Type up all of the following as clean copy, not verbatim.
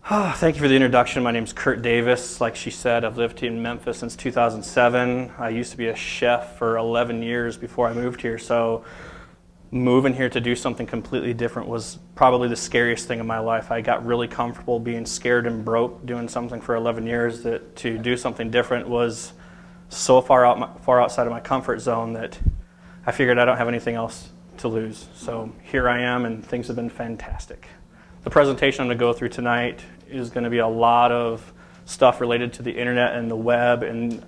Thank you for the introduction. My name's Curt Davis. Like she said, I've lived in Memphis since 2007. I used to be a chef for 11 years before I moved here, so moving here to do something completely different was probably the scariest thing in my life. I got really comfortable being scared and broke doing something for 11 years that to do something different was so far outside of my comfort zone that I figured I don't have anything else to lose. So here I am, and things have been fantastic. The presentation I'm going to go through tonight is going to be a lot of stuff related to the internet and the web, and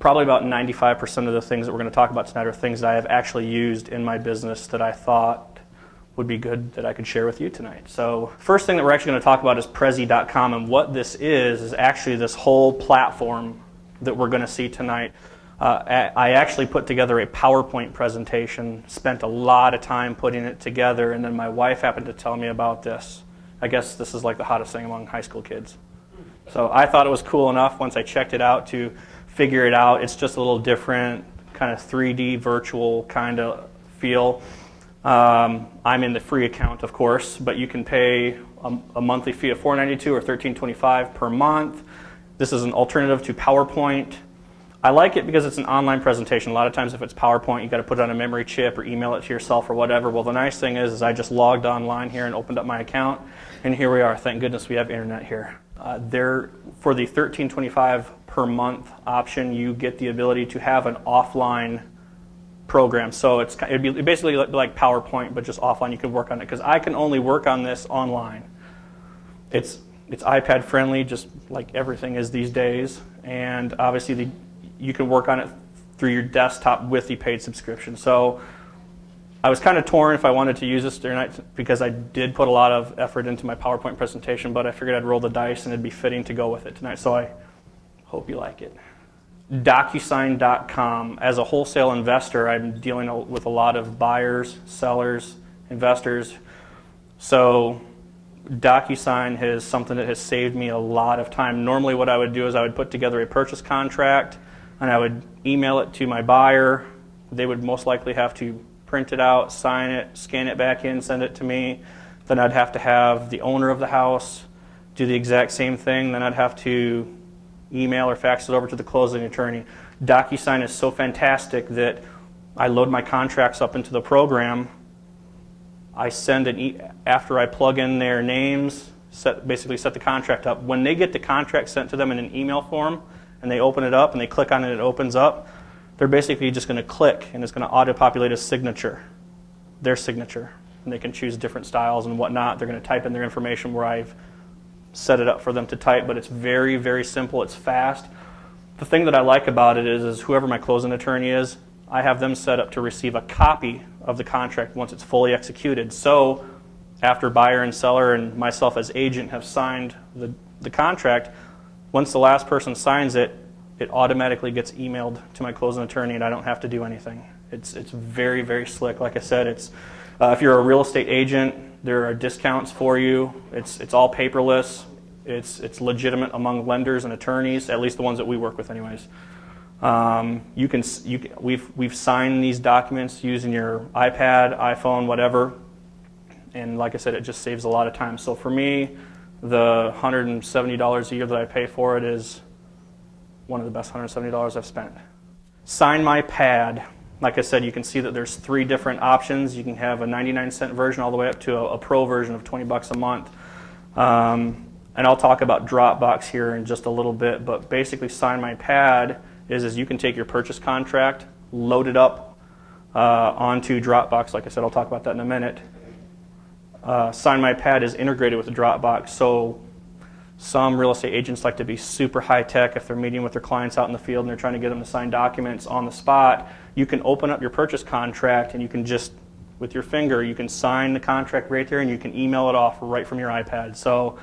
probably about 95% of the things that we're going to talk about tonight are things that I have actually used in my business that I thought would be good that I could share with you tonight. So first thing that we're actually going to talk about is Prezi.com, and what this is actually this whole platform that we're going to see tonight. I actually put together a PowerPoint presentation, spent a lot of time putting it together, and then my wife happened to tell me about this. I guess this is like the hottest thing among high school kids. So I thought it was cool enough once I checked it out to figure it out. It's just a little different, kind of 3D virtual kind of feel. I'm in the free account, of course, but you can pay a monthly fee of $4.92 or $13.25 per month. This is an alternative to PowerPoint. I like it because it's an online presentation. A lot of times if it's PowerPoint, you got to put it on a memory chip or email it to yourself or whatever. Well, the nice thing is I just logged online here and opened up my account, and here we are. Thank goodness we have internet here. For the $13.25 per month option, you get the ability to have an offline program. So it'd be basically like PowerPoint, but just offline. You can work on it because I can only work on this online. It's iPad friendly, just like everything is these days, and obviously you can work on it through your desktop with the paid subscription. So I was kind of torn if I wanted to use this tonight because I did put a lot of effort into my PowerPoint presentation, but I figured I'd roll the dice and it'd be fitting to go with it tonight. So I hope you like it. DocuSign.com. As a wholesale investor, I'm dealing with a lot of buyers, sellers, investors. So DocuSign is something that has saved me a lot of time. Normally what I would do is I would put together a purchase contract and I would email it to my buyer. They would most likely have to print it out, sign it, scan it back in, send it to me. Then I'd have to have the owner of the house do the exact same thing. Then I'd have to email or fax it over to the closing attorney. DocuSign is so fantastic that I load my contracts up into the program. I send after I plug in their names, basically set the contract up. When they get the contract sent to them in an email form and they open it up and they click on it, it opens up, they're basically just going to click and it's going to auto-populate a signature, their signature. And they can choose different styles and whatnot. They're going to type in their information where I've set it up for them to type, but it's very, very simple. It's fast. The thing that I like about it is whoever my closing attorney is, I have them set up to receive a copy of the contract once it's fully executed. So after buyer and seller and myself as agent have signed the contract, once the last person signs it, it automatically gets emailed to my closing attorney and I don't have to do anything. It's very, very slick. Like I said, if you're a real estate agent, there are discounts for you. It's all paperless. It's legitimate among lenders and attorneys, at least the ones that we work with anyways. We've signed these documents using your iPad, iPhone, whatever, and like I said, it just saves a lot of time. So for me, the $170 a year that I pay for it is one of the best $170 I've spent. Sign My Pad. Like I said, you can see that there's 3 different options. You can have a 99-cent version all the way up to a pro version of $20 a month. And I'll talk about Dropbox here in just a little bit, but basically Sign My Pad is you can take your purchase contract, load it up onto Dropbox. Like I said, I'll talk about that in a minute. Sign My Pad is integrated with the Dropbox, so some real estate agents like to be super high-tech if they're meeting with their clients out in the field and they're trying to get them to sign documents on the spot. You can open up your purchase contract and you can just, with your finger, you can sign the contract right there and you can email it off right from your iPad. So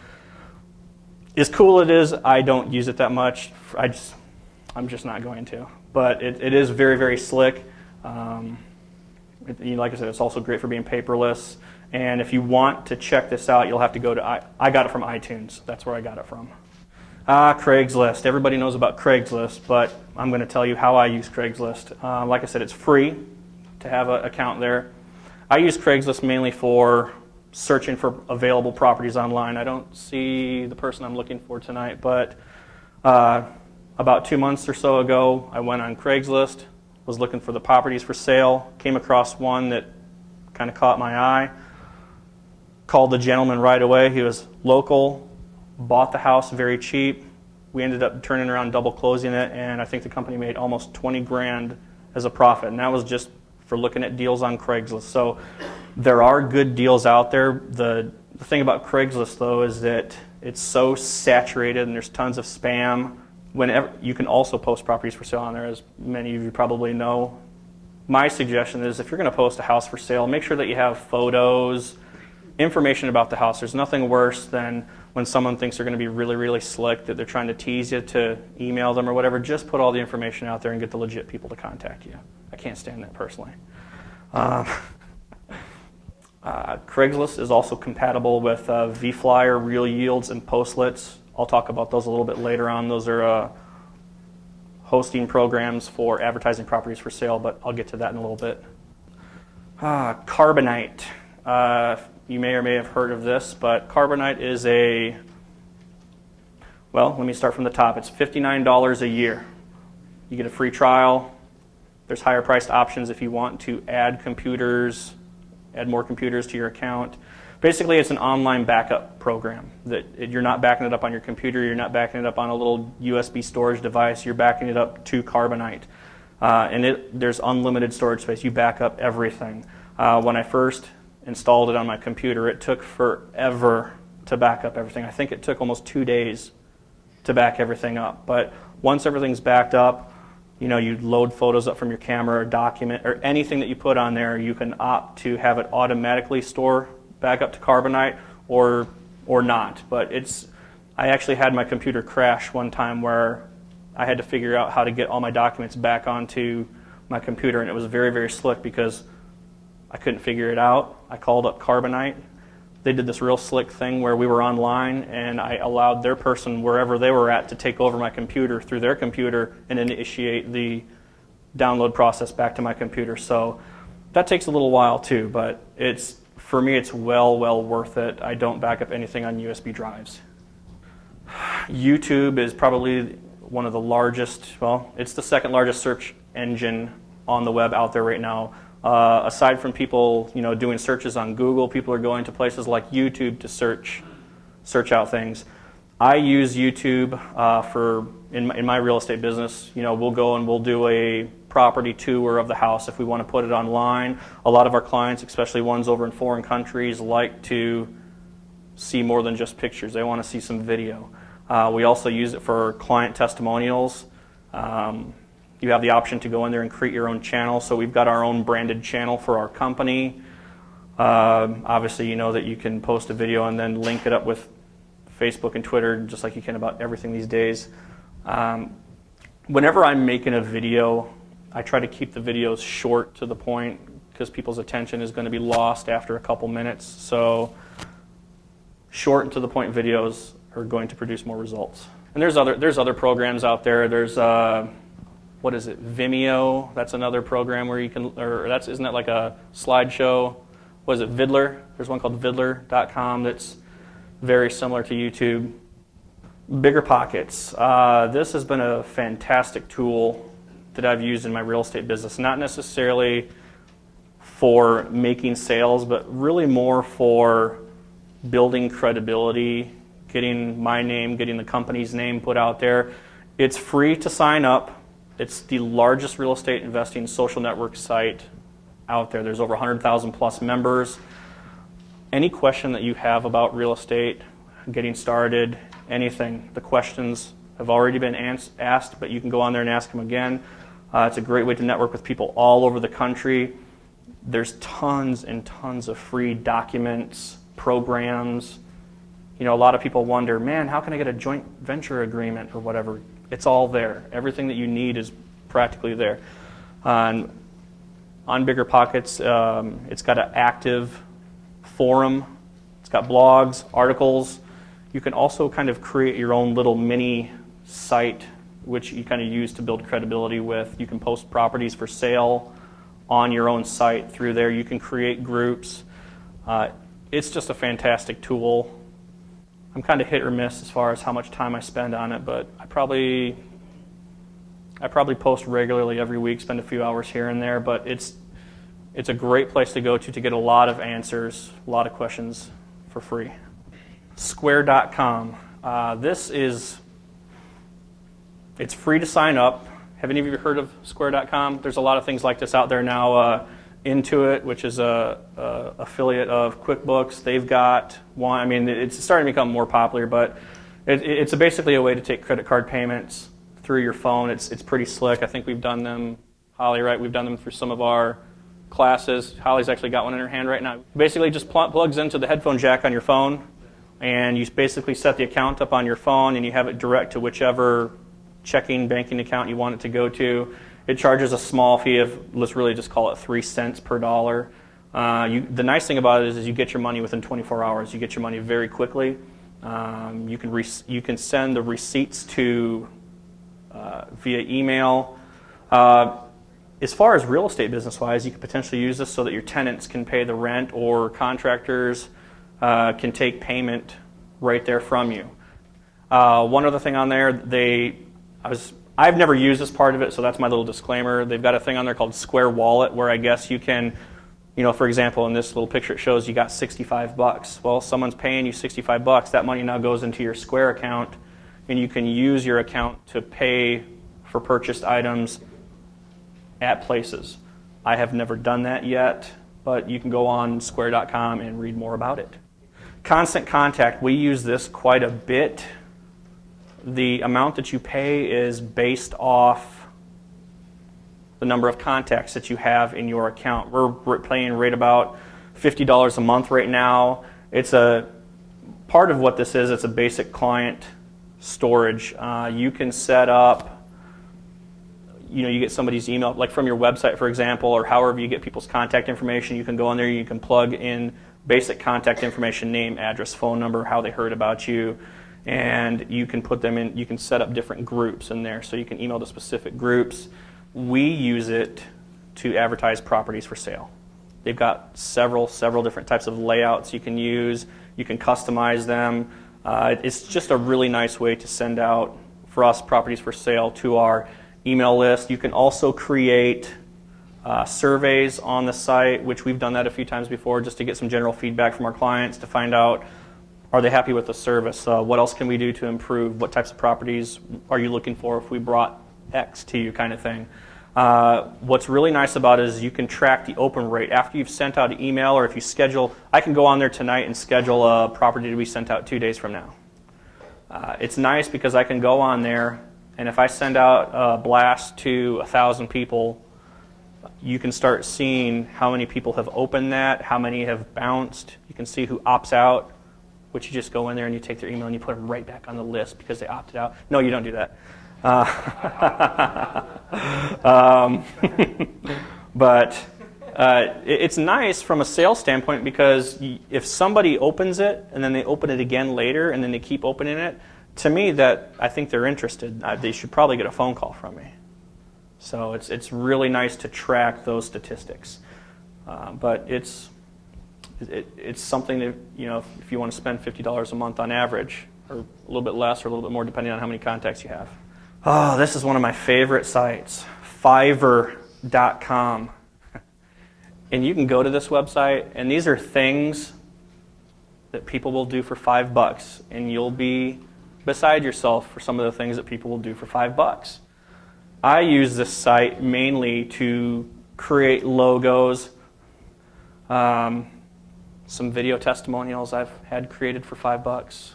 as cool it is, I don't use it that much. I'm just not going to. But it is very, very slick. Like I said, it's also great for being paperless. And if you want to check this out, you'll have to go to, I got it from iTunes. That's where I got it from. Craigslist. Everybody knows about Craigslist, but I'm going to tell you how I use Craigslist. Like I said, it's free to have an account there. I use Craigslist mainly for searching for available properties online. I don't see the person I'm looking for tonight, but about 2 months or so ago, I went on Craigslist, was looking for the properties for sale, came across one that kind of caught my eye, called the gentleman right away. He was local, bought the house very cheap. We ended up turning around, double closing it, and I think the company made almost 20 grand as a profit, and that was just for looking at deals on Craigslist. So there are good deals out there. The thing about Craigslist, though, is that it's so saturated and there's tons of spam. Whenever you can also post properties for sale on there, as many of you probably know. My suggestion is if you're going to post a house for sale, make sure that you have photos, information about the house. There's nothing worse than when someone thinks they're going to be really, really slick, that they're trying to tease you to email them or whatever. Just put all the information out there and get the legit people to contact you. I can't stand that personally. Craigslist is also compatible with VFLYER, REALYIELDS, and Postlets. I'll talk about those a little bit later on. Those are hosting programs for advertising properties for sale, but I'll get to that in a little bit. Carbonite. You may or may have heard of this, but Carbonite is well, let me start from the top. It's $59 a year. You get a free trial. There's higher priced options if you want to add more computers to your account. Basically, it's an online backup program that you're not backing it up on your computer, you're not backing it up on a little USB storage device, you're backing it up to Carbonite. And there's unlimited storage space. You back up everything. When I first installed it on my computer, it took forever to back up everything. I think it took almost 2 days to back everything up. But once everything's backed up, you load photos up from your camera or document or anything that you put on there, you can opt to have it automatically store back up to Carbonite or not. But I actually had my computer crash one time where I had to figure out how to get all my documents back onto my computer, and it was very, very slick because I couldn't figure it out. I called up Carbonite. They did this real slick thing where we were online, and I allowed their person, wherever they were at, to take over my computer through their computer and initiate the download process back to my computer. So that takes a little while too, but for me, it's well worth it. I don't back up anything on USB drives. YouTube is probably one of the largest, it's the second largest search engine on the web out there right now. Aside from people, doing searches on Google, people are going to places like YouTube to search out things. I use YouTube in my real estate business. We'll go and we'll do a property tour of the house if we want to put it online. A lot of our clients, especially ones over in foreign countries, like to see more than just pictures. They want to see some video. We also use it for client testimonials. You have the option to go in there and create your own channel. So we've got our own branded channel for our company. Obviously, you know that you can post a video and then link it up with Facebook and Twitter, just like you can about everything these days. Whenever I'm making a video, I try to keep the videos short to the point because people's attention is going to be lost after a couple minutes. So short and to the point videos are going to produce more results. And there's other programs out there. There's what is it? Vimeo. That's another program where you can, isn't that like a slideshow? What is it? Vidler. There's one called Vidler.com that's very similar to YouTube. Bigger Pockets. This has been a fantastic tool that I've used in my real estate business. Not necessarily for making sales, but really more for building credibility, getting my name, getting the company's name put out there. It's free to sign up. It's the largest real estate investing social network site out there. There's over 100,000 plus members. Any question that you have about real estate, getting started, anything, the questions have already been asked, but you can go on there and ask them again. It's a great way to network with people all over the country. There's tons and tons of free documents, programs. A lot of people wonder, man, how can I get a joint venture agreement or whatever? It's all there. Everything that you need is practically there. On Bigger Pockets, it's got an active forum. It's got blogs, articles. You can also kind of create your own little mini site, which you kind of use to build credibility with. You can post properties for sale on your own site through there. You can create groups. it's just a fantastic tool. I'm kind of hit or miss as far as how much time I spend on it, but I probably post regularly every week, spend a few hours here and there, but it's a great place to go to get a lot of answers, a lot of questions for free. Square.com. It's free to sign up. Have any of you heard of Square.com? There's a lot of things like this out there now. Intuit, which is a affiliate of QuickBooks, they've got one. I mean, it's starting to become more popular, but it's basically a way to take credit card payments through your phone. It's pretty slick. I think we've done them, Holly, right? We've done them for some of our classes. Holly's actually got one in her hand right now. Basically, just plugs into the headphone jack on your phone, and you basically set the account up on your phone, and you have it direct to whichever checking banking account you want it to go to. It charges a small fee of, let's really just call it 3 cents per dollar. The nice thing about it is you get your money within 24 hours. You get your money very quickly. You can send the receipts to via email. As far as real estate business-wise, you could potentially use this so that your tenants can pay the rent, or contractors can take payment right there from you. One other thing on there, I've never used this part of it, so that's my little disclaimer. They've got a thing on there called Square Wallet, where I guess you can, for example, in this little picture it shows you got $65. Well, someone's paying you $65. That money now goes into your Square account, and you can use your account to pay for purchased items at places. I have never done that yet, but you can go on square.com and read more about it. Constant Contact, we use this quite a bit. The amount that you pay is based off the number of contacts that you have in your account. We're paying right about $50 a month right now. It's a part of what this is. It's a basic client storage. You can set up, you get somebody's email, like from your website, for example, or however you get people's contact information. You can go in there, you can plug in basic contact information, name, address, phone number, how they heard about you. And you can put them in, you can set up different groups in there, so you can email to specific groups. We use it to advertise properties for sale. They've got several different types of layouts you can use. You can customize them. It's just a really nice way to send out, for us, properties for sale to our email list. You can also create surveys on the site, which we've done that a few times before, just to get some general feedback from our clients to find out, are they happy with the service? What else can we do to improve? What types of properties are you looking for if we brought X to you, kind of thing. What's really nice about it is you can track the open rate. After you've sent out an email, or if you schedule, I can go on there tonight and schedule a property to be sent out 2 days from now. It's nice because I can go on there, and if I send out a blast to 1,000 people, you can start seeing how many people have opened that, how many have bounced. You can see who opts out, which you just go in there and you take their email and you put them right back on the list because they opted out. No, you don't do that. But it's nice from a sales standpoint, because if somebody opens it and then they open it again later and then they keep opening it, to me, that I think they're interested. They should probably get a phone call from me. So it's really nice to track those statistics. But it's something that, if you want to spend $50 a month on average, or a little bit less or a little bit more depending on how many contacts you have. Oh, this is one of my favorite sites, Fiverr.com. And you can go to this website, and these are things that people will do for $5, and you'll be beside yourself for some of the things that people will do for $5. I use this site mainly to create logos, some video testimonials I've had created for $5.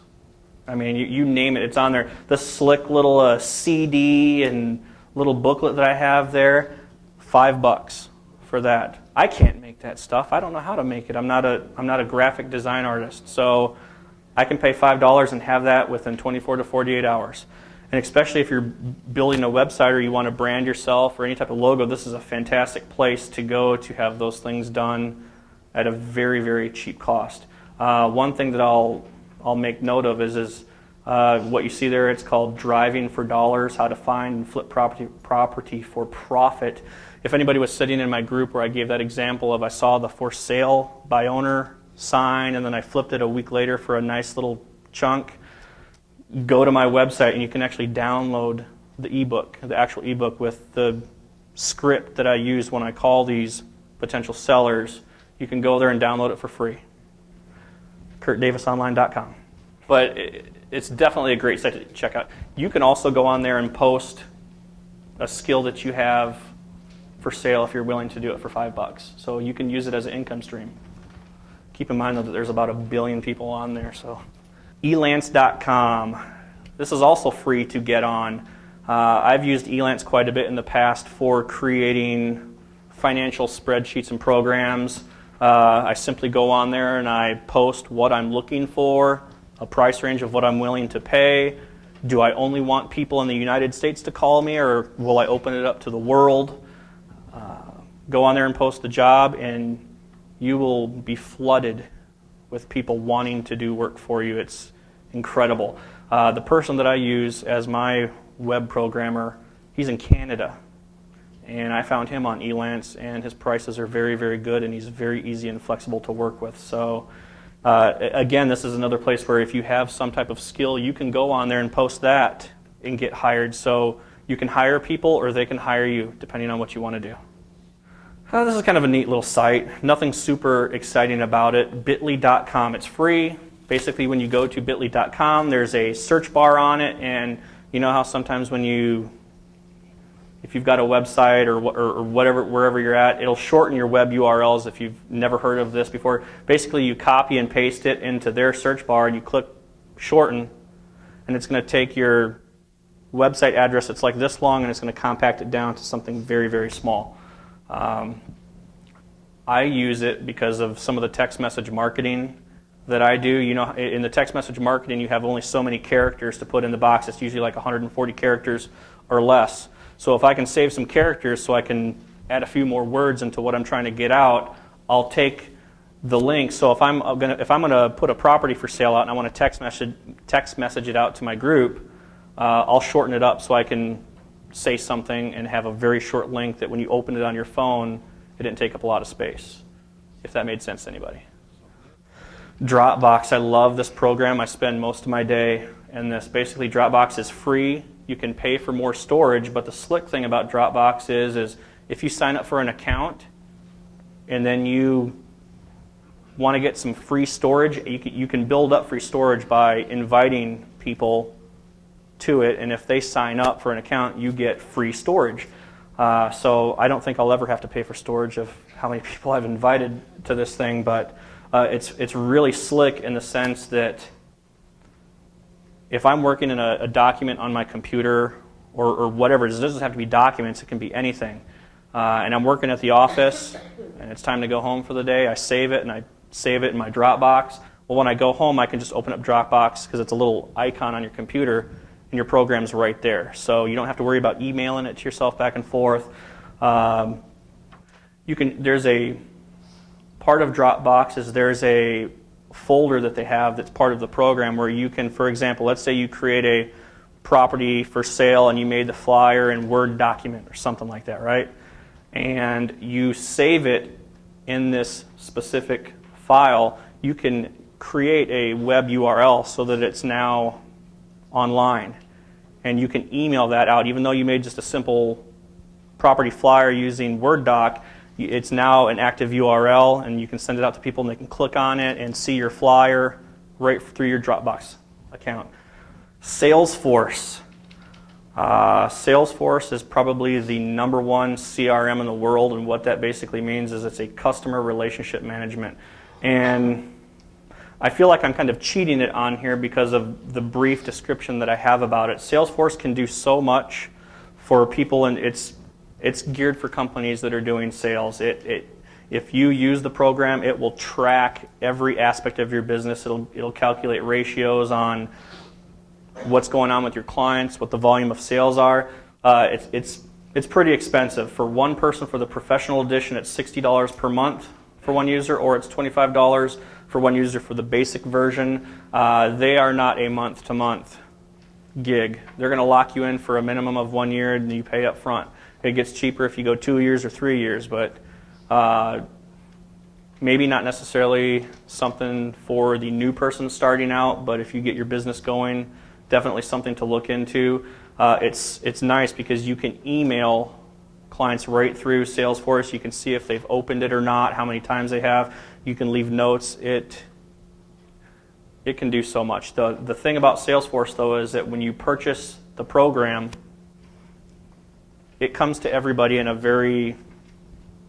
I mean, you name it, it's on there. The slick little CD and little booklet that I have there, $5 for that. I can't make that stuff. I don't know how to make it. I'm not a graphic design artist, so I can pay $5 and have that within 24 to 48 hours. And especially if you're building a website or you want to brand yourself or any type of logo, this is a fantastic place to go to have those things done at a very, very cheap cost. One thing that I'll make note of is what you see there. It's called Driving for Dollars, How to Find and Flip Property for Profit. If anybody was sitting in my group where I gave that example of, I saw the for sale by owner sign, and then I flipped it a week later for a nice little chunk. Go to my website and you can actually download the ebook, the actual ebook with the script that I use when I call these potential sellers. You can go there and download it for free. CurtDavisOnline.com. But it's definitely a great site to check out. You can also go on there and post a skill that you have for sale if you're willing to do it for $5. So you can use it as an income stream. Keep in mind though that there's about 1 billion people on there. So elance.com. This is also free to get on. I've used Elance quite a bit in the past for creating financial spreadsheets and programs. I simply go on there and I post what I'm looking for, a price range of what I'm willing to pay. Do I only want people in the United States to call me, or will I open it up to the world? Go on there and post the job, and you will be flooded with people wanting to do work for you. It's incredible. The person that I use as my web programmer, he's in Canada, and I found him on Elance, and his prices are very, very good, and he's very easy and flexible to work with. So again, this is another place where if you have some type of skill, you can go on there and post that and get hired. So you can hire people or they can hire you, depending on what you want to do. This is kind of a neat little site. Nothing super exciting about it. Bitly.com. It's free. Basically, when you go to bitly.com, there's a search bar on it, and you know how sometimes when if you've got a website or whatever, wherever you're at, it'll shorten your web URLs if you've never heard of this before. Basically, you copy and paste it into their search bar, and you click shorten, and it's going to take your website address that's like this long, and it's going to compact it down to something very, very small. I use it because of some of the text message marketing that I do. You know, in the text message marketing, you have only so many characters to put in the box. It's usually like 140 characters or less. So if I can save some characters so I can add a few more words into what I'm trying to get out, I'll take the link. So if I'm gonna put a property for sale out and I want to text message it out to my group, I'll shorten it up so I can say something and have a very short link that when you open it on your phone, it didn't take up a lot of space. If that made sense to anybody. Dropbox. I love this program. I spend most of my day in this. Basically, Dropbox is free. You can pay for more storage, but the slick thing about Dropbox is if you sign up for an account and then you want to get some free storage, you can build up free storage by inviting people to it, and if they sign up for an account, you get free storage. So I don't think I'll ever have to pay for storage of how many people I've invited to this thing, but it's really slick in the sense that if I'm working in a document on my computer or whatever, it doesn't have to be documents, it can be anything. And I'm working at the office and it's time to go home for the day, I save it and I save it in my Dropbox. Well, when I go home, I can just open up Dropbox because it's a little icon on your computer and your program's right there. So you don't have to worry about emailing it to yourself back and forth. There's a part of Dropbox is there's a folder that they have that's part of the program where you can, for example, let's say you create a property for sale and you made the flyer in Word document or something like that, right? And you save it in this specific file. You can create a web URL so that it's now online, and you can email that out. Even though you made just a simple property flyer using Word doc, it's now an active URL, and you can send it out to people and they can click on it and see your flyer right through your Dropbox account. Salesforce. Salesforce is probably the #1 CRM in the world, and what that basically means is it's a customer relationship management. And I feel like I'm kind of cheating it on here because of the brief description that I have about it. Salesforce can do so much for people, and it's geared for companies that are doing sales. If you use the program, it will track every aspect of your business. It'll calculate ratios on what's going on with your clients, what the volume of sales are. It's pretty expensive. For one person, for the professional edition, it's $60 per month for one user, or it's $25 for one user for the basic version. They are not a month-to-month gig. They're going to lock you in for a minimum of 1 year and you pay up front. It gets cheaper if you go 2 years or 3 years, but Maybe not necessarily something for the new person starting out, but if you get your business going, definitely something to look into. It's nice because you can email clients right through Salesforce. You can see if they've opened it or not, how many times they have. You can leave notes. It can do so much. The thing about Salesforce, though, is that when you purchase the program, it comes to everybody in a very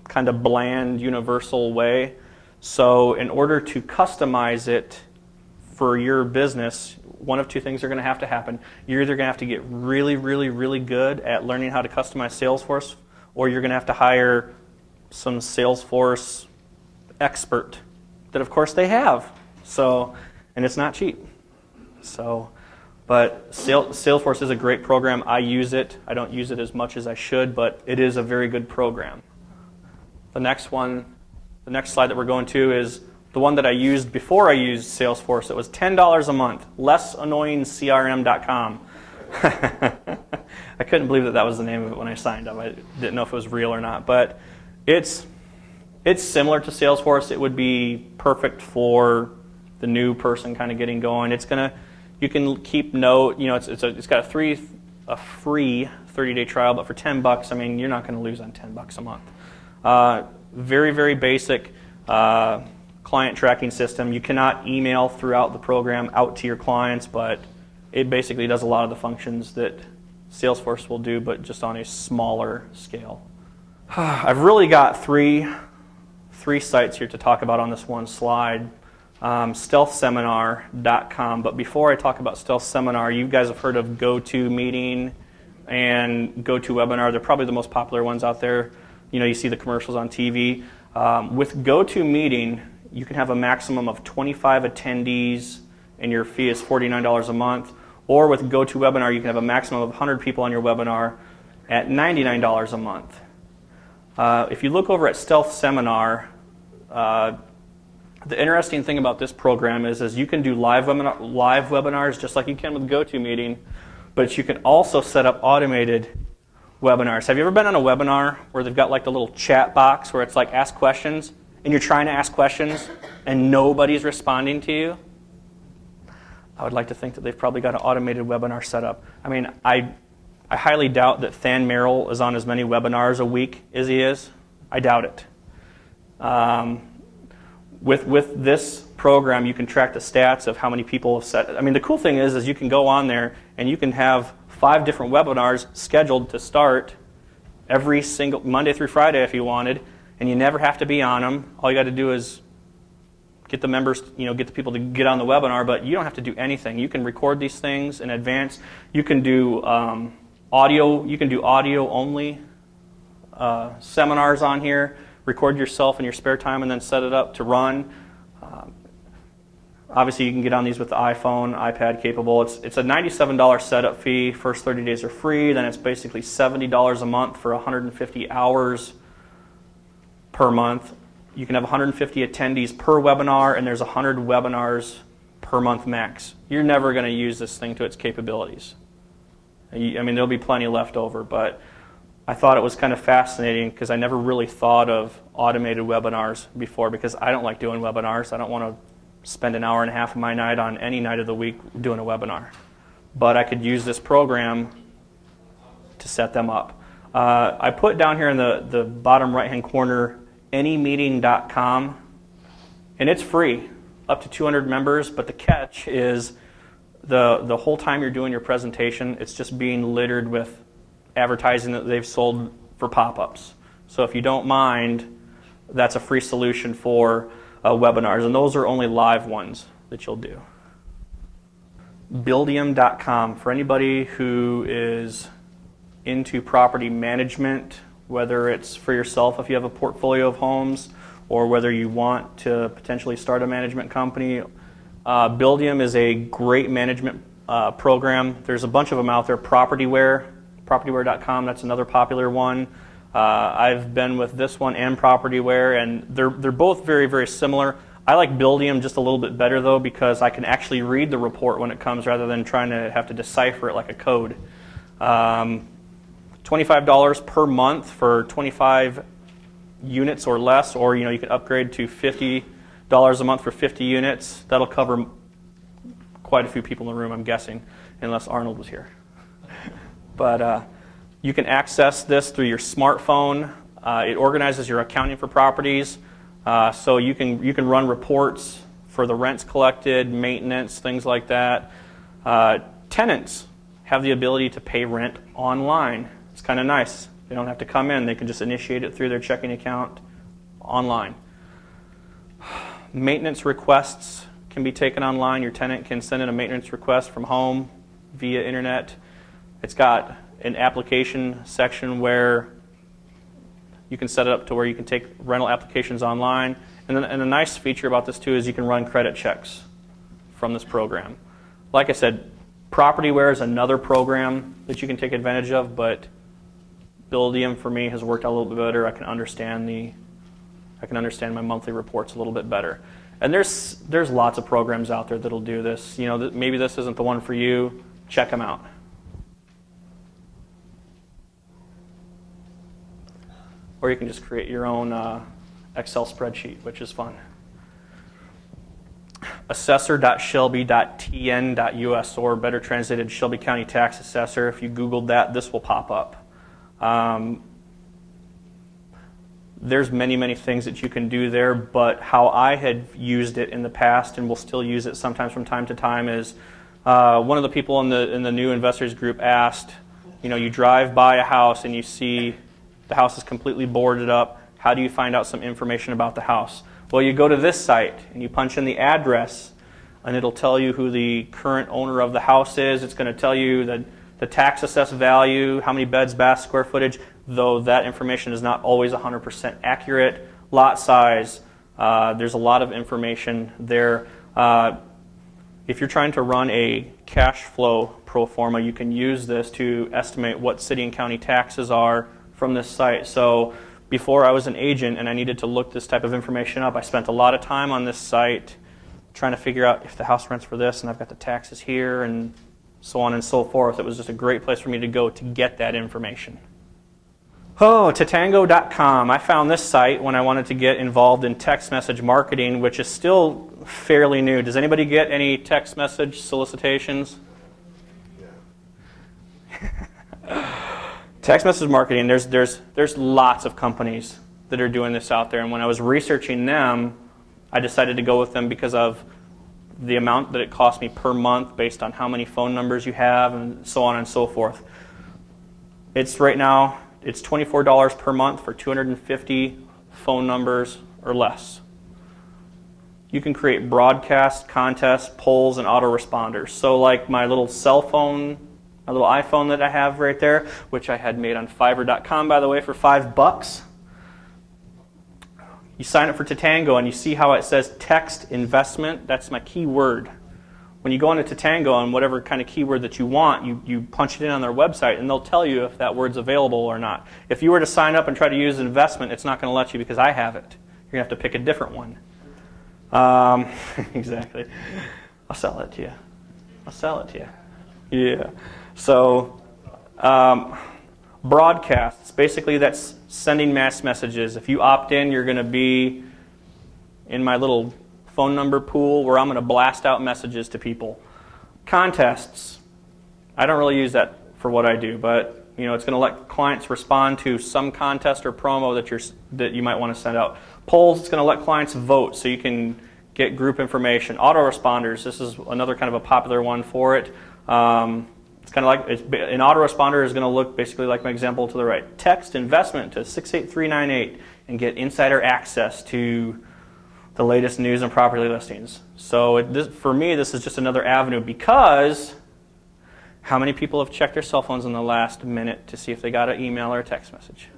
kind of bland, universal way. So in order to customize it for your business, one of two things are going to have to happen. You're either going to have to get really, really, really good at learning how to customize Salesforce, or you're going to have to hire some Salesforce expert that, of course, they have. So, and it's not cheap. So, but Salesforce is a great program. I use it. I don't use it as much as I should, but it is a very good program. The next slide that we're going to is the one that I used before I used Salesforce. It was $10 a month, lessannoyingcrm.com. I couldn't believe that was the name of it when I signed up. I didn't know if it was real or not, but it's similar to Salesforce. It would be perfect for the new person kind of getting going. You can keep note. It's got a free 30-day trial, but for $10, I mean, you're not going to lose on $10 a month. Very, very basic client tracking system. You cannot email throughout the program out to your clients, but it basically does a lot of the functions that Salesforce will do, but just on a smaller scale. I've really got three sites here to talk about on this one slide. StealthSeminar.com. But before I talk about Stealth Seminar, you guys have heard of GoToMeeting and GoToWebinar. They're probably the most popular ones out there. You see the commercials on TV. With GoToMeeting, you can have a maximum of 25 attendees, and your fee is $49 a month. Or with GoToWebinar, you can have a maximum of 100 people on your webinar at $99 a month. If you look over at Stealth Seminar, the interesting thing about this program is you can do live webinars just like you can with GoToMeeting, but you can also set up automated webinars. Have you ever been on a webinar where they've got like the little chat box where it's like ask questions, and you're trying to ask questions and nobody's responding to you? I would like to think that they've probably got an automated webinar set up. I mean, I highly doubt that Than Merrill is on as many webinars a week as he is. I doubt it. With this program, you can track the stats of how many people have set. I mean, the cool thing is you can go on there and you can have 5 different webinars scheduled to start every single Monday through Friday if you wanted, and you never have to be on them. All you got to do is get the members, get the people to get on the webinar, but you don't have to do anything. You can record these things in advance. You can do audio. You can do audio only seminars on here. Record yourself in your spare time and then set it up to run. Obviously, you can get on these with the iPhone, iPad capable. It's a $97 setup fee. First 30 days are free. Then it's basically $70 a month for 150 hours per month. You can have 150 attendees per webinar, and there's 100 webinars per month max. You're never going to use this thing to its capabilities. I mean, there'll be plenty left over, but I thought it was kind of fascinating because I never really thought of automated webinars before because I don't like doing webinars. I don't want to spend an hour and a half of my night on any night of the week doing a webinar. But I could use this program to set them up. I put down here in the bottom right-hand corner anymeeting.com, and it's free, up to 200 members, but the catch is the whole time you're doing your presentation, it's just being littered with advertising that they've sold for pop-ups. So if you don't mind, that's a free solution for webinars, and those are only live ones that you'll do. Buildium.com, for anybody who is into property management, whether it's for yourself if you have a portfolio of homes, or whether you want to potentially start a management company. Buildium is a great management program. There's a bunch of them out there. PropertyWare.com, that's another popular one. I've been with this one and PropertyWare, and they're both very, very similar. I like Buildium just a little bit better, though, because I can actually read the report when it comes rather than trying to have to decipher it like a code. $25 per month for 25 units or less, or you can upgrade to $50 a month for 50 units. That'll cover quite a few people in the room, I'm guessing, unless Arnold was here. But you can access this through your smartphone. It organizes your accounting for properties, so you can run reports for the rents collected, maintenance, things like that. Tenants have the ability to pay rent online. It's kind of nice. They don't have to come in. They can just initiate it through their checking account online. Maintenance requests can be taken online. Your tenant can send in a maintenance request from home via internet. It's got an application section where you can set it up to where you can take rental applications online. And a nice feature about this too is you can run credit checks from this program. Like I said, PropertyWare is another program that you can take advantage of, but Buildium for me has worked out a little bit better. I can understand my monthly reports a little bit better. And there's lots of programs out there that'll do this. Maybe this isn't the one for you. Check them out. Or you can just create your own Excel spreadsheet, which is fun. Assessor.shelby.tn.us, or better translated, Shelby County Tax Assessor. If you Googled that, this will pop up. There's many things that you can do there, but how I had used it in the past and will still use it sometimes from time to time is one of the people in the new investors group asked, you drive by a house and you see the house is completely boarded up. How do you find out some information about the house? Well, you go to this site and you punch in the address, and it'll tell you who the current owner of the house is. It's going to tell you the tax assessed value, how many beds, baths, square footage, though that information is not always 100% accurate. Lot size, there's a lot of information there. If you're trying to run a cash flow pro forma, you can use this to estimate what city and county taxes are from this site. So before I was an agent and I needed to look this type of information up, I spent a lot of time on this site trying to figure out if the house rents for this and I've got the taxes here and so on and so forth. It was just a great place for me to go to get that information. Oh, Tatango.com. I found this site when I wanted to get involved in text message marketing, which is still fairly new. Does anybody get any text message solicitations? Yeah. Text message marketing, there's lots of companies that are doing this out there, and when I was researching them, I decided to go with them because of the amount that it cost me per month based on how many phone numbers you have and so on and so forth. Right now, it's $24 per month for 250 phone numbers or less. You can create broadcast, contests, polls, and autoresponders. So like my little cell phone, my little iPhone that I have right there, which I had made on Fiverr.com, by the way, for $5. You sign up for Tatango and you see how it says text investment. That's my keyword. When you go into Tatango and whatever kind of keyword that you want, you punch it in on their website and they'll tell you if that word's available or not. If you were to sign up and try to use investment, it's not going to let you because I have it. You're going to have to pick a different one. Exactly. I'll sell it to you. Yeah. So, broadcasts, basically that's sending mass messages. If you opt in, you're going to be in my little phone number pool where I'm going to blast out messages to people. Contests, I don't really use that for what I do, but it's going to let clients respond to some contest or promo that you might want to send out. Polls, it's going to let clients vote so you can get group information. Autoresponders, this is another kind of a popular one for it. It's kind of like an autoresponder is going to look basically like my example to the right. Text investment to 68398 and get insider access to the latest news and property listings. So for me, this is just another avenue because how many people have checked their cell phones in the last minute to see if they got an email or a text message?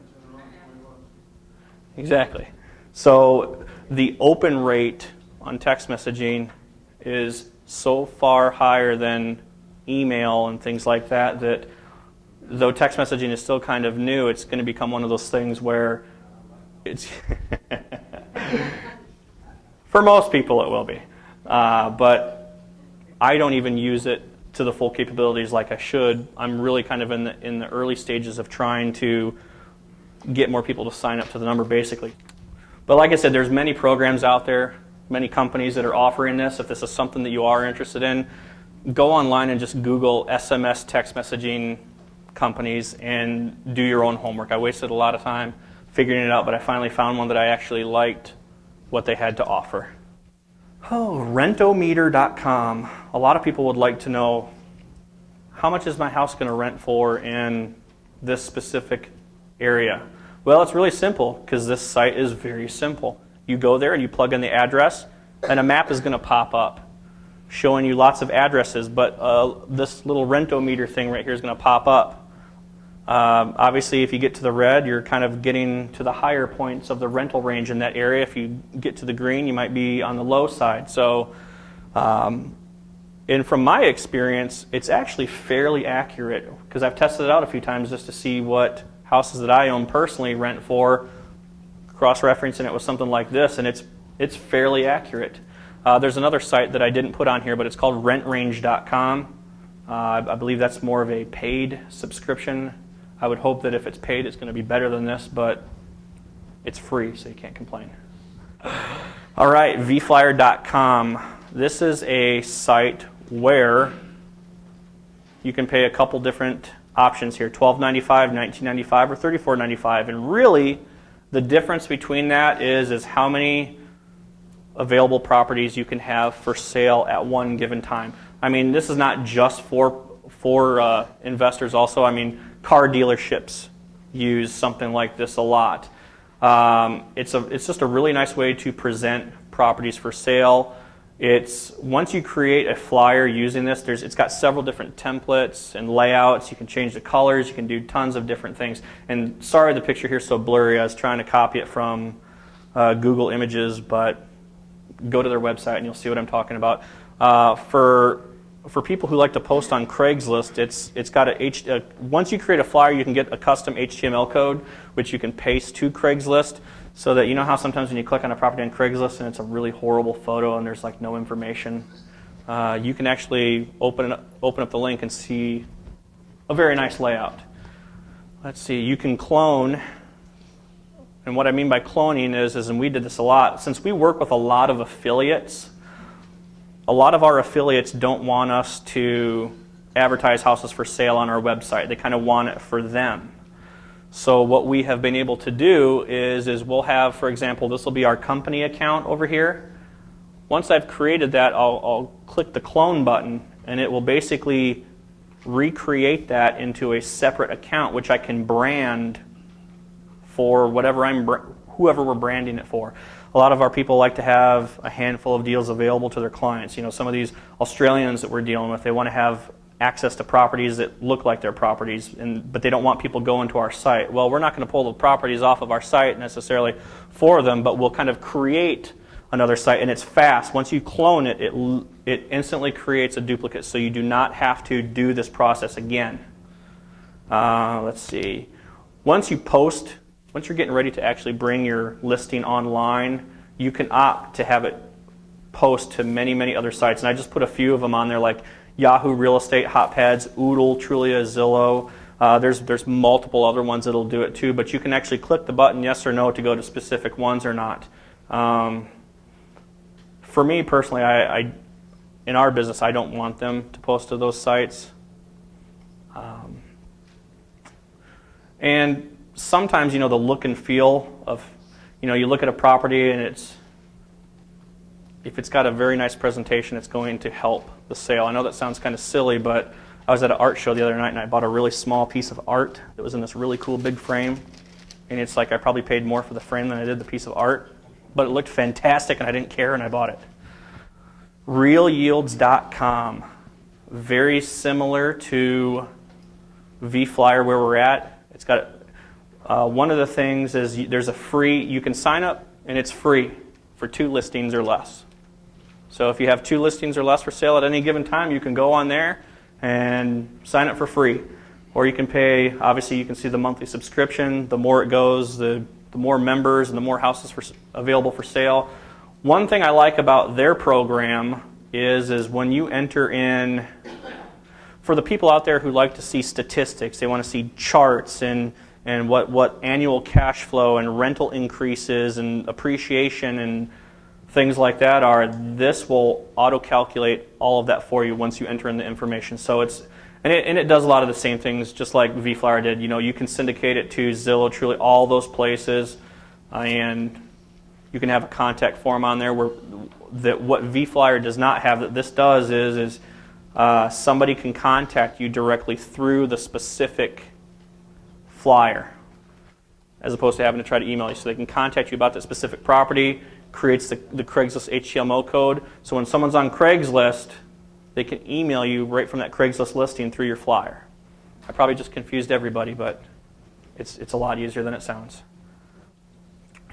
Exactly. So the open rate on text messaging is so far higher than email and things like that though text messaging is still kind of new, it's going to become one of those things where it's for most people it will be. But I don't even use it to the full capabilities like I should. I'm really kind of in the early stages of trying to get more people to sign up to the number basically. But like I said, there's many programs out there, many companies that are offering this. If this is something that you are interested in, go online and just Google SMS text messaging companies and do your own homework. I wasted a lot of time figuring it out, but I finally found one that I actually liked what they had to offer. Oh, rentometer.com. A lot of people would like to know, how much is my house going to rent for in this specific area? Well, it's really simple because this site is very simple. You go there and you plug in the address and a map is going to pop up showing you lots of addresses, but this little rentometer thing right here is going to pop up. Obviously, if you get to the red, you're kind of getting to the higher points of the rental range in that area. If you get to the green, you might be on the low side. So, and from my experience, it's actually fairly accurate because I've tested it out a few times just to see what houses that I own personally rent for, cross-referencing it with something like this, and it's fairly accurate. There's another site that I didn't put on here, but it's called rentrange.com. I believe that's more of a paid subscription. I would hope that if it's paid, it's going to be better than this, but it's free, so you can't complain. All right, VFLYER.com. This is a site where you can pay a couple different options here, $12.95, $19.95, or $34.95. And really, the difference between that is how many available properties you can have for sale at one given time. I mean, this is not just for investors also. I mean, car dealerships use something like this a lot. It's just a really nice way to present properties for sale. Once you create a flyer using this, it's got several different templates and layouts. You can change the colors. You can do tons of different things. And sorry the picture here is so blurry. I was trying to copy it from Google Images, but go to their website and you'll see what I'm talking about. For people who like to post on Craigslist, it's got once you create a flyer, you can get a custom HTML code, which you can paste to Craigslist, so that you know how sometimes when you click on a property on Craigslist and it's a really horrible photo and there's like no information, you can actually open up the link and see a very nice layout. Let's see, you can clone, and what I mean by cloning is, and we did this a lot, since we work with a lot of affiliates, a lot of our affiliates don't want us to advertise houses for sale on our website. They kind of want it for them. So what we have been able to do is we'll have, for example, this will be our company account over here. Once I've created that, I'll click the clone button, and it will basically recreate that into a separate account, which I can brand for whoever we're branding it for. A lot of our people like to have a handful of deals available to their clients. You know, some of these Australians that we're dealing with, they want to have access to properties that look like their properties, but they don't want people going to our site. Well, we're not going to pull the properties off of our site necessarily for them, but we'll kind of create another site, and it's fast. Once you clone it, it instantly creates a duplicate, so you do not have to do this process again. Let's see. Once you're getting ready to actually bring your listing online, you can opt to have it post to many, many other sites. And I just put a few of them on there, like Yahoo Real Estate, Hotpads, Oodle, Trulia, Zillow. There's multiple other ones that'll do it too, but you can actually click the button yes or no to go to specific ones or not. For me personally, in our business, I don't want them to post to those sites. And sometimes, the look and feel of, you look at a property and if it's got a very nice presentation, it's going to help the sale. I know that sounds kind of silly, but I was at an art show the other night and I bought a really small piece of art that was in this really cool big frame. And it's like I probably paid more for the frame than I did the piece of art, but it looked fantastic and I didn't care and I bought it. REALYIELDS.com. Very similar to VFLYER where we're at. It's got one of the things is there's you can sign up and it's free for 2 listings or less. So if you have 2 listings or less for sale at any given time, you can go on there and sign up for free. Or you can pay, obviously you can see the monthly subscription. The more it goes, the more members and the more houses available for sale. One thing I like about their program is when you enter in, for the people out there who like to see statistics, they want to see charts and and what annual cash flow and rental increases and appreciation and things like that are, this will auto-calculate all of that for you once you enter in the information. So it does a lot of the same things, just like VFLYER did. You can syndicate it to Zillow, Truly, all those places, and you can have a contact form on there. What VFLYER does not have that this does is somebody can contact you directly through the specific flyer, as opposed to having to try to email you. So they can contact you about that specific property, creates the Craigslist HTML code. So when someone's on Craigslist, they can email you right from that Craigslist listing through your flyer. I probably just confused everybody, but it's a lot easier than it sounds.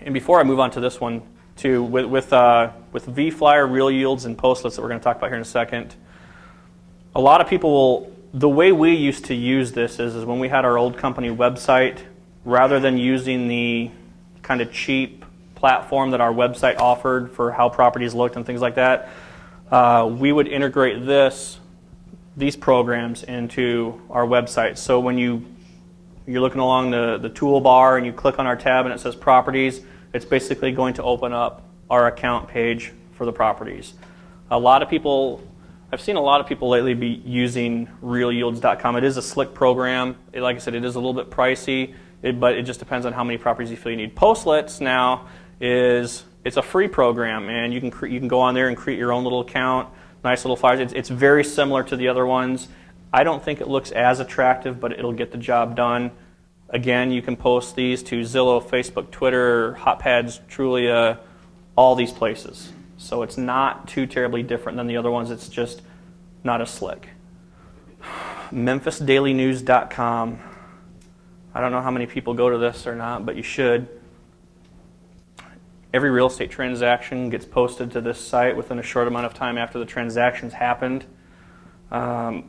And before I move on to this one, too, with VFLYER, Real Yields, and Postlets that we're going to talk about here in a second, a lot of people will, the way we used to use this is when we had our old company website, rather than using the kind of cheap platform that our website offered for how properties looked and things like that, we would integrate these programs into our website. So when you're looking along the toolbar and you click on our tab and it says properties, it's basically going to open up our account page for the properties. I've seen a lot of people lately be using REALYIELDS.com. It is a slick program. Like I said, it is a little bit pricey, but it just depends on how many properties you feel you need. Postlets now it's a free program, and you can go on there and create your own little account, nice little flyers. It's very similar to the other ones. I don't think it looks as attractive, but it'll get the job done. Again, you can post these to Zillow, Facebook, Twitter, HotPads, Trulia, all these places. So it's not too terribly different than the other ones. It's just not as slick. MemphisDailyNews.com. I don't know how many people go to this or not, but you should. Every real estate transaction gets posted to this site within a short amount of time after the transaction's happened. One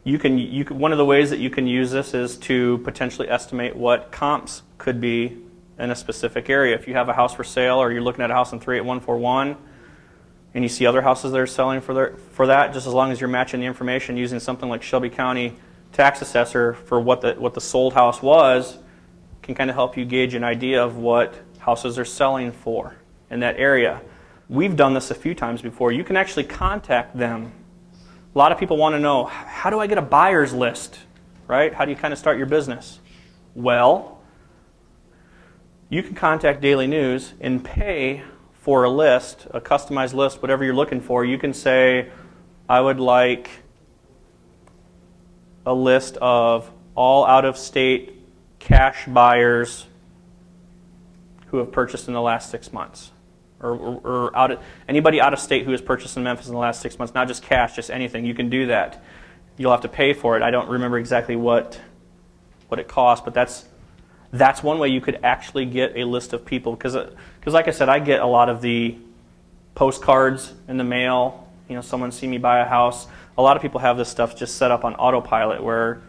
of the ways that you can use this is to potentially estimate what comps could be in a specific area. If you have a house for sale, or you're looking at a house in 38141, and you see other houses that are selling for that, just as long as you're matching the information using something like Shelby County Tax Assessor for what the sold house was, can kind of help you gauge an idea of what houses are selling for in that area. We've done this a few times before. You can actually contact them. A lot of people want to know, how do I get a buyer's list, right? How do you kind of start your business? Well, you can contact Daily News and pay for a list, a customized list, whatever you're looking for. You can say, I would like a list of all out-of-state cash buyers who have purchased in the last 6 months. Or anybody out of state who has purchased in Memphis in the last 6 months, not just cash, just anything. You can do that. You'll have to pay for it. I don't remember exactly what it costs, but that's one way you could actually get a list of people. Because like I said, I get a lot of the postcards in the mail. Someone see me buy a house. A lot of people have this stuff just set up on autopilot, where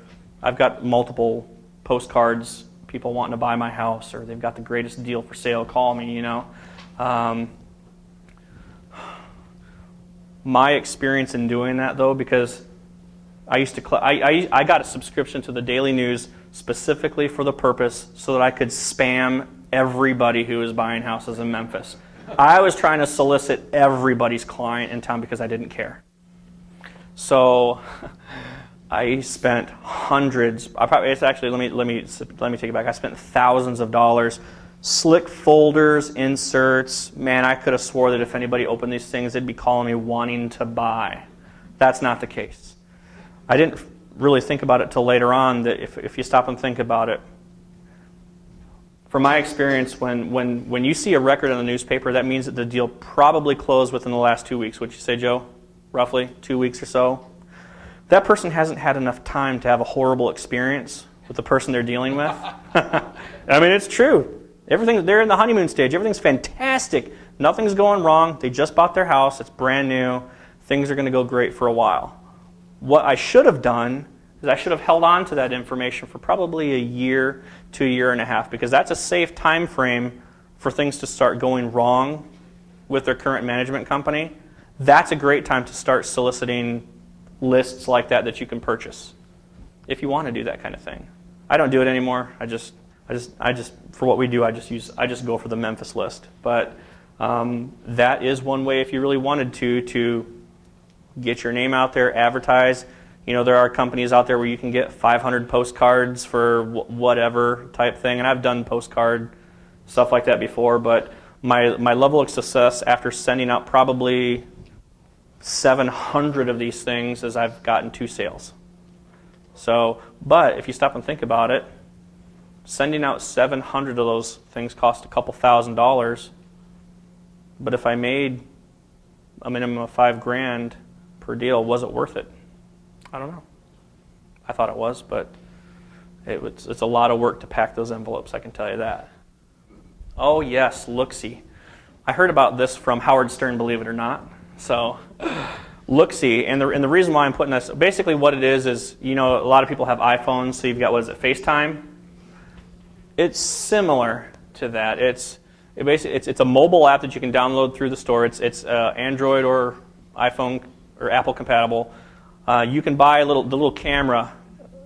I've got multiple postcards, people wanting to buy my house, or they've got the greatest deal for sale, call me, My experience in doing that, though, because I got a subscription to the Daily News specifically for the purpose so that I could spam everybody who was buying houses in Memphis. I was trying to solicit everybody's client in town because I didn't care. So I spent hundreds. Let me take it back. I spent thousands of dollars. Slick folders, inserts. Man, I could have swore that if anybody opened these things, they'd be calling me wanting to buy. That's not the case. I didn't really think about it till later on, that if you stop and think about it. From my experience, when you see a record in the newspaper, that means that the deal probably closed within the last 2 weeks. Would you say, Joe? Roughly 2 weeks or so? That person hasn't had enough time to have a horrible experience with the person they're dealing with. I mean, it's true. They're in the honeymoon stage. Everything's fantastic. Nothing's going wrong. They just bought their house. It's brand new. Things are going to go great for a while. What I should have done is I should have held on to that information for probably a year to a year and a half, because that's a safe time frame for things to start going wrong with their current management company. That's a great time to start soliciting lists like that you can purchase if you want to do that kind of thing. I don't do it anymore. I just for what we do, I just go for the Memphis list. But that is one way if you really wanted to get your name out there, advertise. You know, there are companies out there where you can get 500 postcards for whatever type thing, and I've done postcard stuff like that before, but my level of success after sending out probably 700 of these things is I've gotten 2 sales. So, but if you stop and think about it, sending out 700 of those things cost a couple $1,000s, but if I made a minimum of $5,000 per deal, was it worth it? I don't know. I thought it was, but it's a lot of work to pack those envelopes, I can tell you that. Oh yes, look-see. I heard about this from Howard Stern, believe it or not. So, look-see, and the reason why I'm putting this, basically what it is, you know, a lot of people have iPhones, so you've got, what is it, FaceTime? It's similar to that. It's a mobile app that you can download through the store. It's Android or iPhone or Apple compatible. You can buy the little camera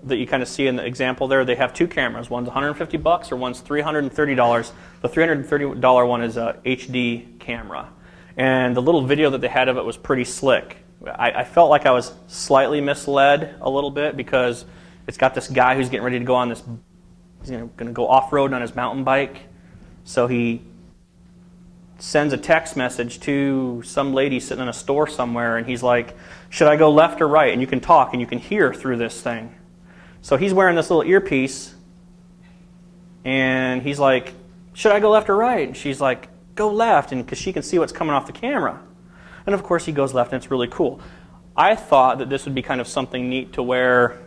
that you kind of see in the example there. They have 2 cameras. One's $150 or one's $330. The $330 one is a HD camera. And the little video that they had of it was pretty slick. I felt like I was slightly misled a little bit because it's got this guy who's getting ready to go on this, he's going to go off-road on his mountain bike. So he sends a text message to some lady sitting in a store somewhere, and he's like, should I go left or right? And you can talk and you can hear through this thing. So he's wearing this little earpiece, and he's like, should I go left or right? And she's like, go left, and because she can see what's coming off the camera. And of course he goes left, and it's really cool. I thought that this would be kind of something neat to where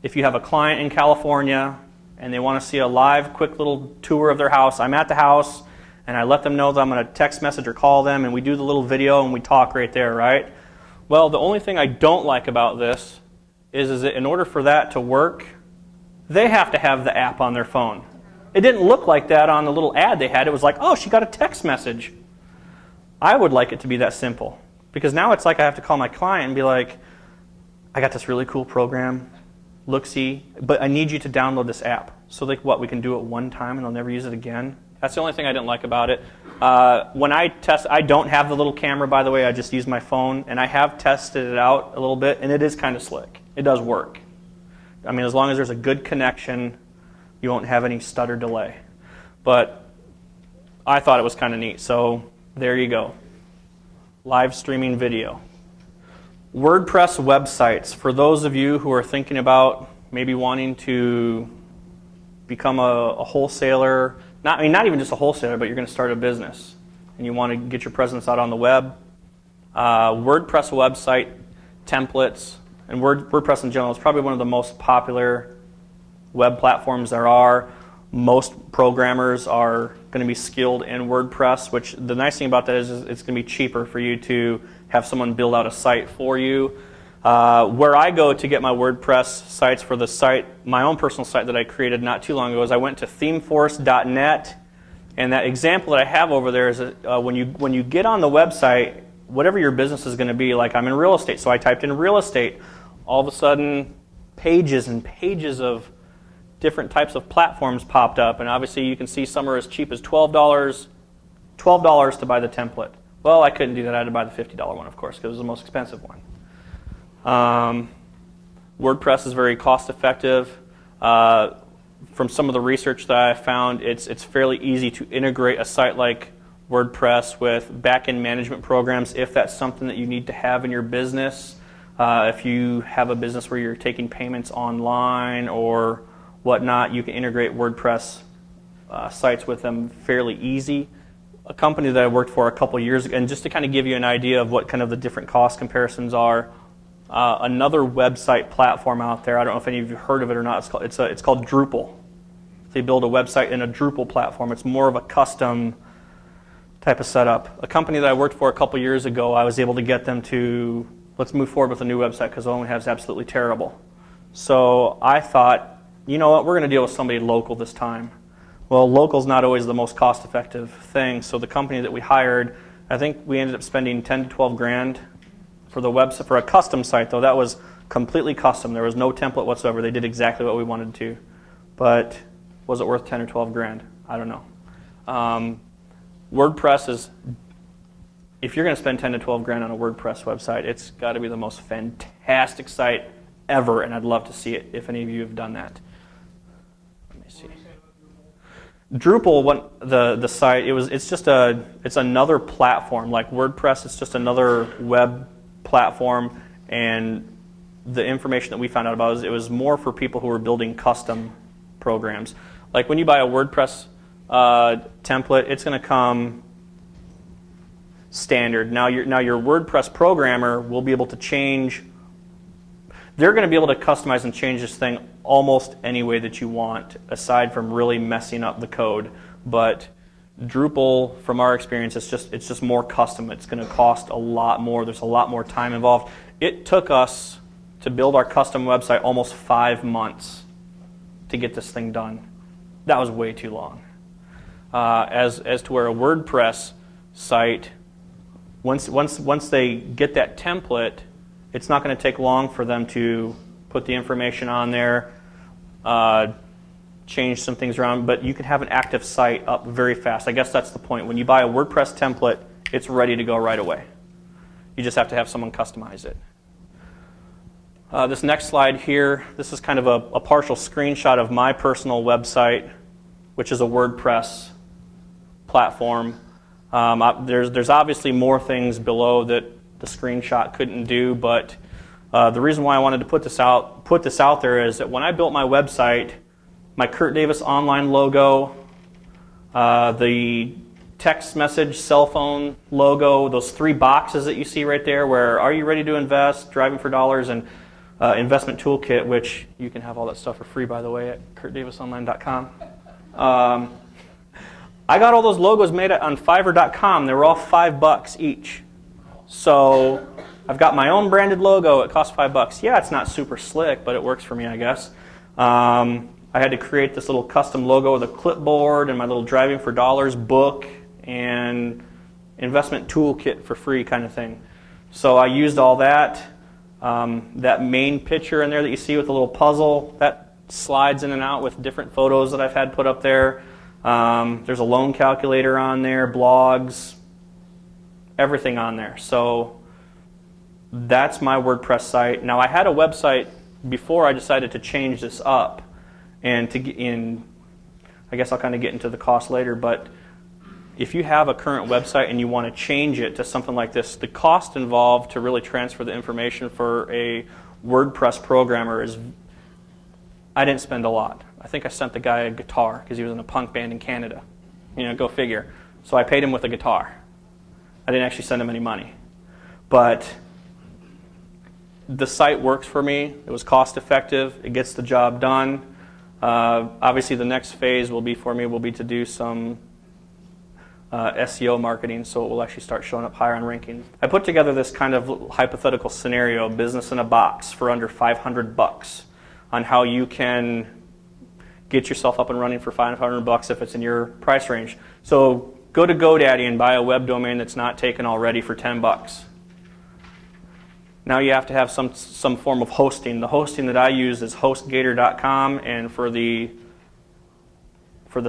if you have a client in California and they want to see a live, quick little tour of their house, I'm at the house, and I let them know that I'm going to text message or call them, and we do the little video and we talk right there, right? Well, the only thing I don't like about this is that in order for that to work, they have to have the app on their phone. It didn't look like that on the little ad they had. It was like, oh, she got a text message. I would like it to be that simple, because now it's like I have to call my client and be like, I got this really cool program, look, see, but I need you to download this app. So like what, we can do it one time and they'll never use it again? That's the only thing I didn't like about it. When I test, I don't have the little camera, by the way. I just use my phone, and I have tested it out a little bit, and it is kind of slick. It does work. I mean, as long as there's a good connection, you won't have any stutter delay. But I thought it was kind of neat. So there you go. Live streaming video. WordPress websites. For those of you who are thinking about maybe wanting to become a wholesaler, not even just a wholesaler, but you're going to start a business and you want to get your presence out on the web, WordPress website templates, and WordPress in general is probably one of the most popular web platforms there are. Most programmers are going to be skilled in WordPress, which the nice thing about that is it's going to be cheaper for you to have someone build out a site for you. Where I go to get my WordPress sites for the site, my own personal site that I created not too long ago, is I went to themeforce.net, and that example that I have over there is when you get on the website, whatever your business is going to be, like I'm in real estate, so I typed in real estate, all of a sudden pages and pages of different types of platforms popped up, and obviously you can see some are as cheap as $12 to buy the template. Well, I couldn't do that. I had to buy the $50 one, of course, because it was the most expensive one. WordPress is very cost effective. From some of the research that I found, it's fairly easy to integrate a site like WordPress with back-end management programs if that's something that you need to have in your business. If you have a business where you're taking payments online or whatnot, you can integrate WordPress sites with them fairly easy. A company that I worked for a couple years ago, and just to kind of give you an idea of what kind of the different cost comparisons are, another website platform out there, I don't know if any of you have heard of it or not, it's called Drupal. They build a website in a Drupal platform. It's more of a custom type of setup. A company that I worked for a couple years ago, I was able to get them to, let's move forward with a new website because the one we have is absolutely terrible. So I thought, you know what, we're going to deal with somebody local this time. Well, local's not always the most cost-effective thing, so the company that we hired, I think we ended up spending 10 to 12 grand for the website, for a custom site, though. That was completely custom. There was no template whatsoever. They did exactly what we wanted to. but was it worth 10 or 12 grand? I don't know. WordPress is, if you're going to spend 10 to 12 grand on a WordPress website, it's got to be the most fantastic site ever, and I'd love to see it if any of you have done that. Let me see. Drupal, the site, it's another platform like WordPress. It's just another web platform, and the information that we found out about is it was more for people who were building custom programs. Like when you buy a WordPress template, it's going to come standard. Now your WordPress programmer will be able to change. They're going to be able to customize and change this thing almost any way that you want, aside from really messing up the code. But Drupal, from our experience, it's just more custom. It's going to cost a lot more. There's a lot more time involved. It took us to build our custom website almost 5 months to get this thing done. That was way too long. As to where a WordPress site, once they get that template, it's not going to take long for them to put the information on there, change some things around, but you can have an active site up very fast. I guess that's the point. When you buy a WordPress template, it's ready to go right away. You just have to have someone customize it. This next slide here, this is kind of a partial screenshot of my personal website, which is a WordPress platform. There's obviously more things below that the screenshot couldn't do, but the reason why I wanted to put this out there is that when I built my website, my CurtDavisOnline logo, the text message cell phone logo, those 3 boxes that you see right there where are you ready to invest, driving for dollars, and investment toolkit, which you can have all that stuff for free, by the way, at CurtDavisOnline.com. I got all those logos made on Fiverr.com. They were all $5 each. So I've got my own branded logo. It costs $5. Yeah, it's not super slick, but it works for me, I guess. I had to create this little custom logo with a clipboard and my little driving for dollars book and investment toolkit for free kind of thing. So I used all that. That main picture in there that you see with the little puzzle, that slides in and out with different photos that I've had put up there. There's a loan calculator on there, blogs, everything on there. So that's my WordPress site. Now I had a website before I decided to change this up, and I guess I'll kind of get into the cost later, but if you have a current website and you want to change it to something like this, the cost involved to really transfer the information for a WordPress programmer is, I didn't spend a lot. I think I sent the guy a guitar because he was in a punk band in Canada. Go figure. So I paid him with a guitar. I didn't actually send him any money. But the site works for me. It was cost effective. It gets the job done. Obviously the next phase will be to do some SEO marketing, so it will actually start showing up higher on rankings. I put together this kind of hypothetical scenario, business in a box, for under $500 on how you can get yourself up and running for $500 if it's in your price range. So go to GoDaddy and buy a web domain that's not taken already for $10. Now you have to have some form of hosting. The hosting that I use is HostGator.com, and for the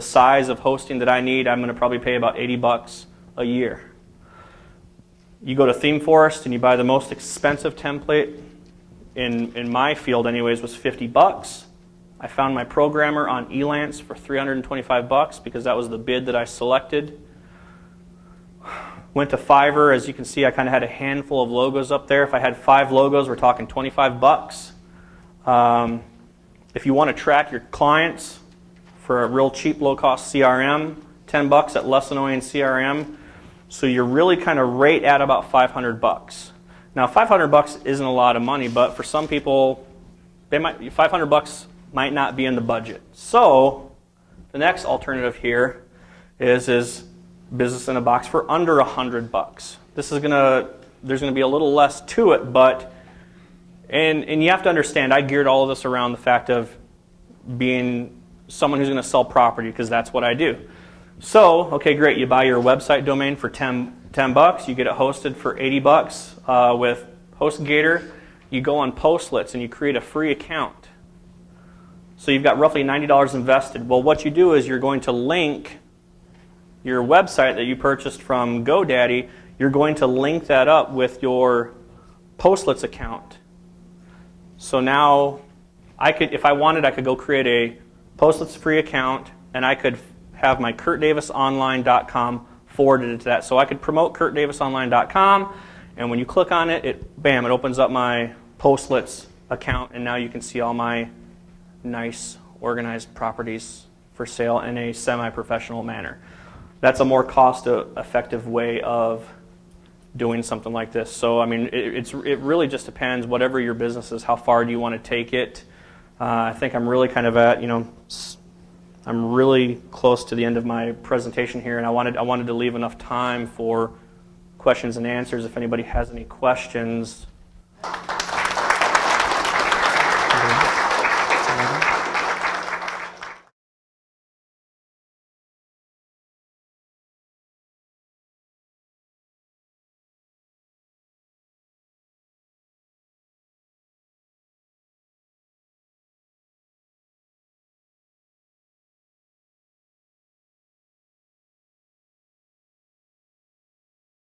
size of hosting that I need, I'm going to probably pay about $80 a year. You go to ThemeForest and you buy the most expensive template, in my field anyways, was $50. I found my programmer on Elance for $325 because that was the bid that I selected. Went to Fiverr. As you can see, I kind of had a handful of logos up there. If I had 5 logos, we're talking $25. If you want to track your clients for a real cheap, low-cost CRM, $10 at Less Annoying CRM. So you're really kind of right at about $500. Now, $500 isn't a lot of money, but for some people, $500 might not be in the budget. So the next alternative here is business in a box for under $100. This is there's gonna be a little less to it, but and you have to understand, I geared all of this around the fact of being someone who's going to sell property, because that's what I do. So, okay, great. You buy your website domain for $10. You get it hosted for $80 with HostGator. You go on Postlets and you create a free account. So you've got roughly $90 invested. Well, what you do is you're going to link your website that you purchased from GoDaddy, you're going to link that up with your Postlets account. So now, if I wanted, I could go create a Postlets free account, and I could have my CurtDavisOnline.com forwarded to that. So I could promote CurtDavisOnline.com, and when you click on it, bam, it opens up my Postlets account, and now you can see all my nice, organized properties for sale in a semi-professional manner. That's a more cost-effective way of doing something like this. So, I mean, it really just depends, whatever your business is, how far do you want to take it. I think I'm really kind of at, I'm really close to the end of my presentation here, and I wanted to leave enough time for questions and answers if anybody has any questions.